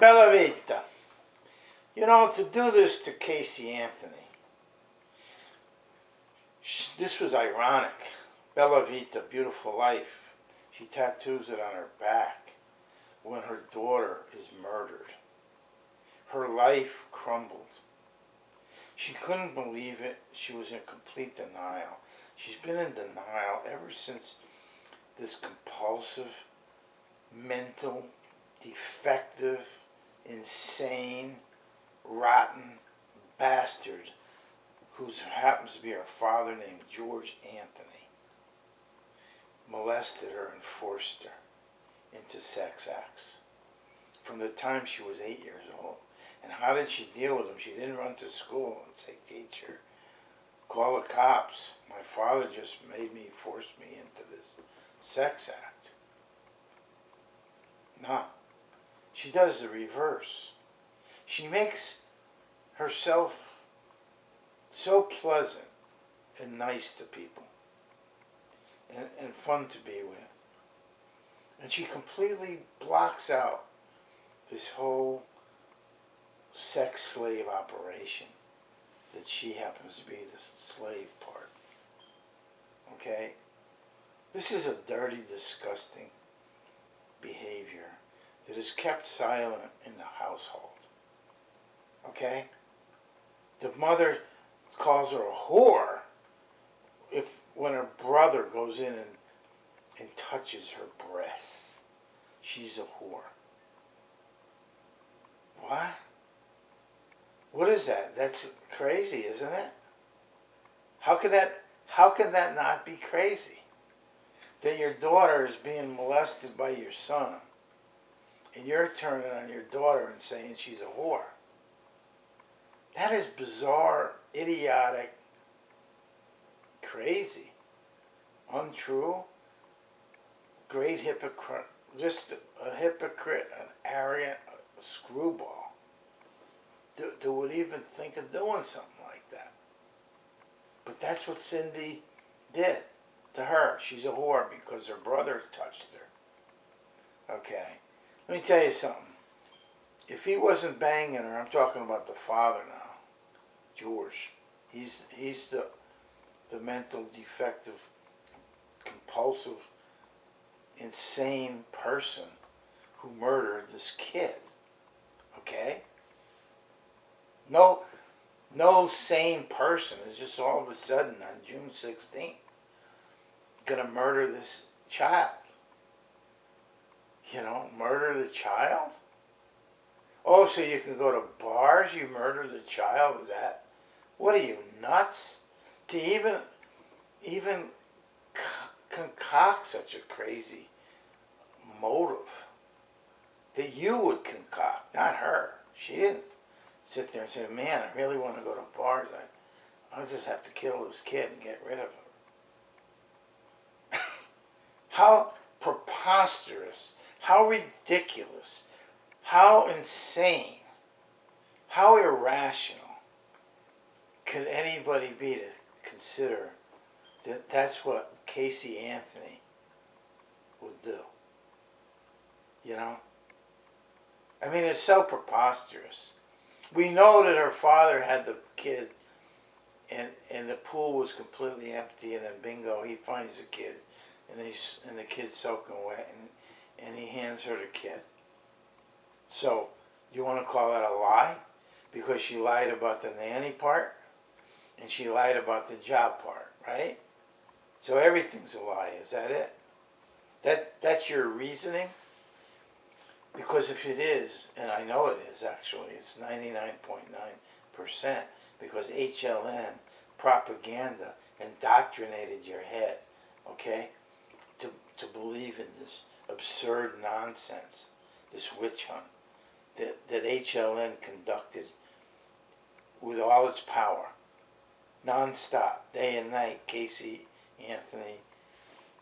Bella Vita. You know, to do this to Casey Anthony, this was ironic. Bella Vita, beautiful life. She tattoos it on her back when her daughter is murdered. Her life crumbled. She couldn't believe it. She was in complete denial. She's been in denial ever since this compulsive, mental, defective, insane, rotten bastard who happens to be her father named George Anthony molested her and forced her into sex acts from the time she was 8 years old. And how did she deal with him? She didn't run to school and say, teacher, call the cops. My father just forced me into this sex act. No. She does the reverse. She makes herself so pleasant and nice to people and fun to be with. And she completely blocks out this whole sex slave operation that she happens to be the slave part. Okay? This is a dirty, disgusting behavior that is kept silent in the household. Okay? The mother calls her a whore when her brother goes in and touches her breasts. She's a whore. What? What is that? That's crazy, isn't it? How can that not be crazy? That your daughter is being molested by your son, and you're turning on your daughter and saying she's a whore. That is bizarre, idiotic, crazy, untrue, great hypocrite, just a hypocrite, an arrogant screwball that would even think of doing something like that. But that's what Cindy did to her. She's a whore because her brother touched her. Okay. Let me tell you something. If he wasn't banging her, I'm talking about the father now, George. He's the mental defective, compulsive, insane person who murdered this kid. Okay? No sane person is just all of a sudden on June 16th gonna murder this child. You know, murder the child? Oh, so you can go to bars, you murder the child? Is that? What are you, nuts? To even concoct such a crazy motive that you would concoct, not her. She didn't sit there and say, man, I really want to go to bars. I'll just have to kill this kid and get rid of him. How preposterous, how ridiculous, how insane, how irrational could anybody be to consider that that's what Casey Anthony would do? You know? I mean, it's so preposterous. We know that her father had the kid and the pool was completely empty, and then bingo, he finds the kid and the kid's soaking wet and he hands her the kid. So, you want to call that a lie? Because she lied about the nanny part and she lied about the job part, right? So everything's a lie, is that it? That's your reasoning? Because if it is, and I know it is actually, it's 99.9%, because HLN propaganda indoctrinated your head, okay, to believe in this absurd nonsense, this witch hunt that HLN conducted with all its power, non-stop, day and night, Casey Anthony,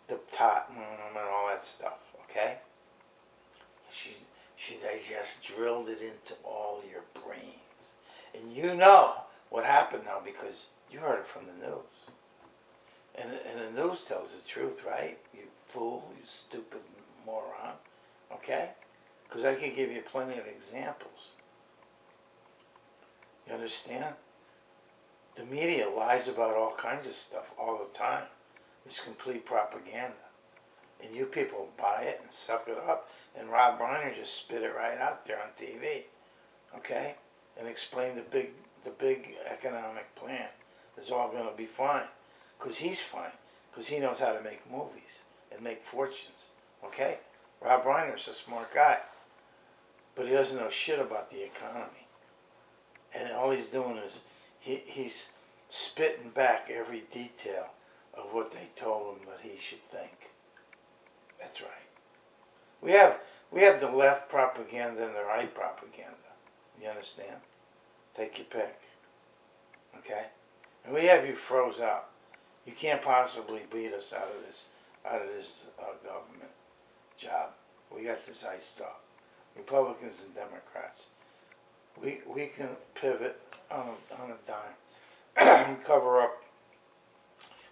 the tot, and all that stuff, okay? They just drilled it into all your brains. And you know what happened now because you heard it from the news. And the news tells the truth, right? You fool, you stupid moron. Okay? Because I could give you plenty of examples. You understand? The media lies about all kinds of stuff all the time. It's complete propaganda. And you people buy it and suck it up. And Rob Reiner just spit it right out there on TV. Okay? And explain the big economic plan. It's all going to be fine. Because he's fine. Because he knows how to make movies and make fortunes. Okay? Rob Reiner's a smart guy. But he doesn't know shit about the economy. And all he's doing is he's spitting back every detail of what they told him that he should think. That's right. We have the left propaganda and the right propaganda. You understand? Take your pick. Okay? And we have you froze up. You can't possibly beat us out of this government job. We got this iced up. Republicans and Democrats. We can pivot on a dime. Cover up.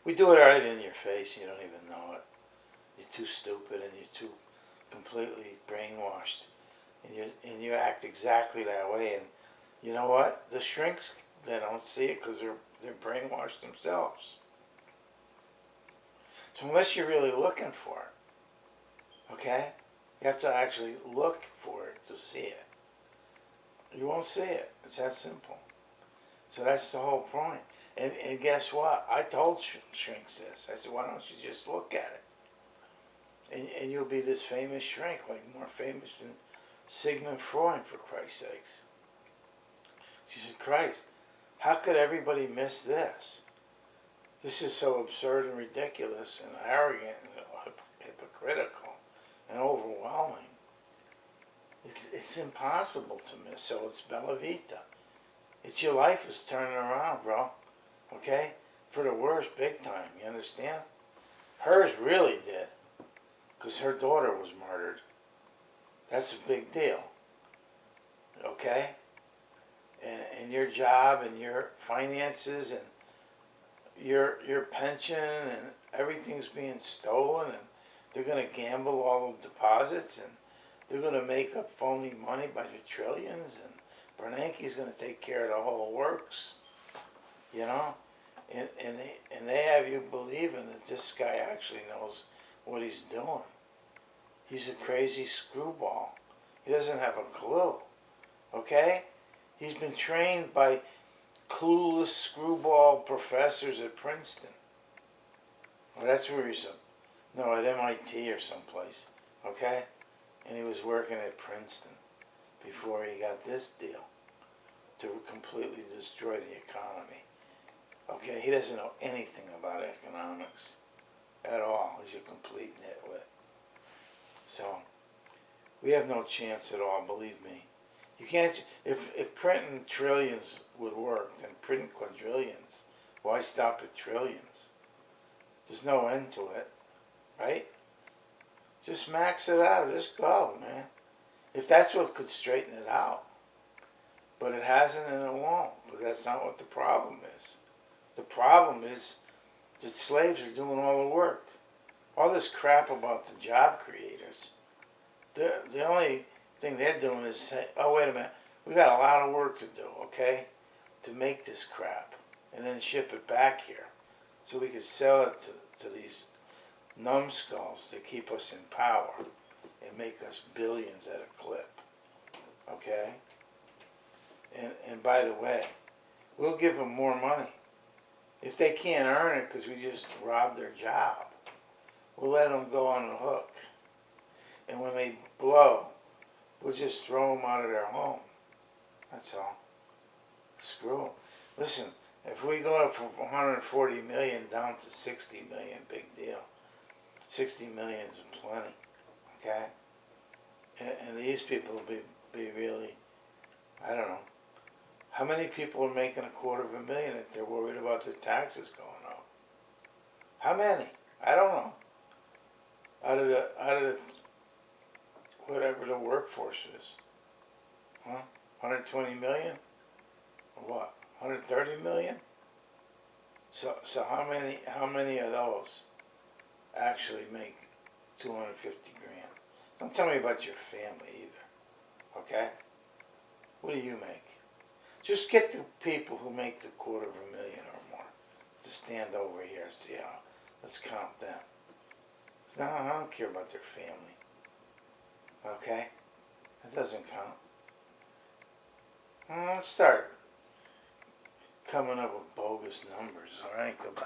We do it right in your face. You don't even know it. You're too stupid and you're too completely brainwashed. And you act exactly that way. And you know what? The shrinks, they don't see it because they're brainwashed themselves. So unless you're really looking for it, okay? You have to actually look for it to see it. You won't see it. It's that simple. So that's the whole point. And guess what? I told shrinks this. I said, why don't you just look at it? And you'll be this famous shrink, like more famous than Sigmund Freud, for Christ's sakes. She said, Christ, how could everybody miss this? This is so absurd and ridiculous and arrogant and hypocritical and overwhelming. It's impossible to miss. So it's Bella Vita. It's your life is turning around, bro. Okay? For the worst, big time. You understand? Hers really did. Because her daughter was murdered. That's a big deal. Okay? And your job and your finances and your pension and everything's being stolen, and they're going to gamble all the deposits, and they're going to make up phony money by the trillions, and Bernanke's going to take care of the whole works, you know? And they have you believing that this guy actually knows what he's doing. He's a crazy screwball. He doesn't have a clue, okay? He's been trained by clueless screwball professors at Princeton. Well, that's where he's at MIT or someplace, okay? And he was working at Princeton before he got this deal to completely destroy the economy. Okay, he doesn't know anything about economics at all. He's a complete nitwit. So, we have no chance at all, believe me. You can't, if printing trillions would work, then print quadrillions. Why stop at trillions? There's no end to it, right? Just max it out, just go, man. If that's what could straighten it out. But it hasn't and it won't, because that's not what the problem is. The problem is that slaves are doing all the work. All this crap about the job creators, the only thing they're doing is say, oh, wait a minute, we got a lot of work to do, okay, to make this crap, and then ship it back here so we can sell it to these numbskulls that keep us in power and make us billions at a clip, okay? And by the way, we'll give them more money. If they can't earn it because we just robbed their job, we'll let them go on the hook. And when they blow, we'll just throw them out of their home. That's all. Screw them. Listen, if we go up from 140 million down to 60 million, big deal. 60 million is plenty, okay? And these people will be really, I don't know. How many people are making $250,000 if they're worried about their taxes going up? How many? I don't know. Out of the whatever the workforce is. Huh? 120 million? Or what? 130 million? So how many of those actually make 250 grand? Don't tell me about your family either. Okay? What do you make? Just get the people who make the $250,000 or more to stand over here and see how. Let's count them. No, I don't care about their family. Okay? That doesn't count. Well, let's start coming up with bogus numbers. All right, goodbye.